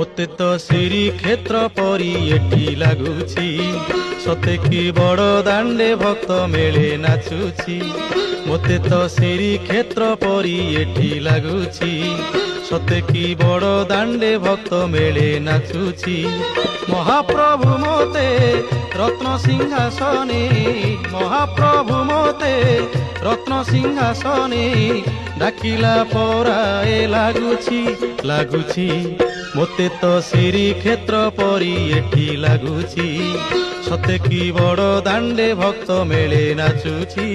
ମୋତେ ତ ଶ୍ରୀକ୍ଷେତ୍ର ପରି ଏଠି ଲାଗୁଛି, ସତେ କି ବଡ଼ ଦାଣ୍ଡେ ଭକ୍ତ ମେଳେ ନାଚୁଛି। ମୋତେ ତ ଶ୍ରୀକ୍ଷେତ୍ର ପରି ଏଠି ଲାଗୁଛି, ସତେ କି ବଡ଼ ଦାଣ୍ଡେ ଭକ୍ତ ମେଳେ ନାଚୁଛି। ମହାପ୍ରଭୁ ମୋତେ ରତ୍ନ ସିଂହାସନେ, ମହାପ୍ରଭୁ ମୋତେ ରତ୍ନ ସିଂହାସନେ ଡାକିଲା ପରାଏ ଲାଗୁଛି। ମୋତେ ତ ଶ୍ରୀକ୍ଷେତ୍ର ପରି ଏଠି ଲାଗୁଛି, ସତେ କି ବଡ଼ ଦାଣ୍ଡେ ଭକ୍ତ ମେଳେ ନାଚୁଛି।